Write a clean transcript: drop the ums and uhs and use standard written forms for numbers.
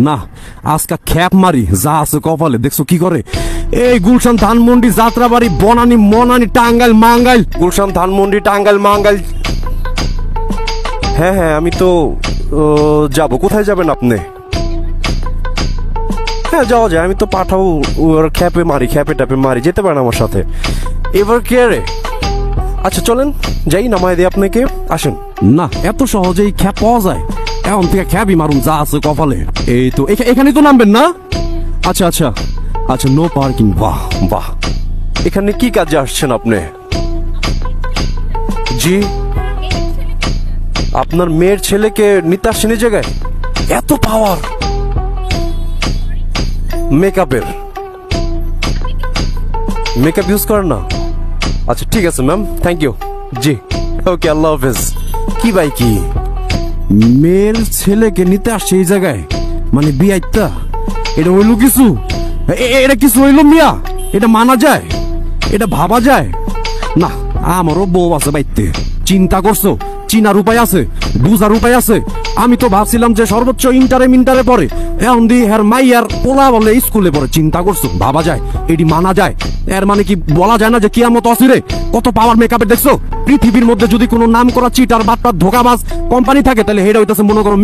না আজকা খ্যাপ মারি যা আছে কপালে দেখছো কি করে এই গুলশান ধানমন্ডি যাত্রাবাড়ি বনানী মনানী টাঙ্গাইল মাঙ্গাইল গুলশান ধানমন্ডি টাঙ্গাইল মাঙ্গাইল। হ্যাঁ হ্যাঁ আমি তো যাব। কোথায় যাবেন আপনি? হ্যাঁ যাওয়া যায়, আমি তো পাঠাবো ওর খ্যাপে মারি খ্যাপে ট্যাপে মারি, যেতে পারেন আমার সাথে। এবার কে রে? আচ্ছা চলেন যাই, নামায় দিই আপনাকে, আসেন। না এত সহজেই খ্যাপ পাওয়া যায়? এখন থেকে খ্যাপই মারুন যা আছে কপালে। এই তো এখানে তো নামবেন না? আচ্ছা আচ্ছা আচ্ছা, নো পার্কিং। বাহ বাহ, এখানে কি কাজে আসছেন আপনি? জি, আপনার মেয়ের ছেলেকে নিতে আসছেন এই জায়গায়? এত পাওয়ার মেকআপের? মেকআপ ইউজ করেন না? আচ্ছা ঠিক আছে ম্যাম, থ্যাংক ইউ। জি ওকে, আল্লাহ হাফেজ। কি ভাই কি মেয়ের ছেলেকে নিতে আসছে এই জায়গায়, মানে বিয়াইতা? এটা হইল কিছু? এটা কিছু হইল মিয়া? এটা মানা যায়? এটা ভাবা যায়? না, আমারও বউ আছে বাইতে। চিন্তা করছো? চিনার উপায় আছে, বুঝার উপায় আছে। আমি তো ভাবছিলাম যে সর্বোচ্চ ইন্টারে পড়ে, এখন দি হের মাইয়ার পোলা বলে স্কুলে পড়ে। চিন্তা করছো? ভাবা যায়? এটি মানা যায়? এর মানে কি বলা যায় না যে কিয়ামত অসিরে? কত পাওয়ার মেকআপের দেখছো? পৃথিবীর মধ্যে যদি কোনো নাম করা চিটার বাটপার ধোকাবাজ কোম্পানি থাকে তাহলে হেটা হইতাছে মনে করো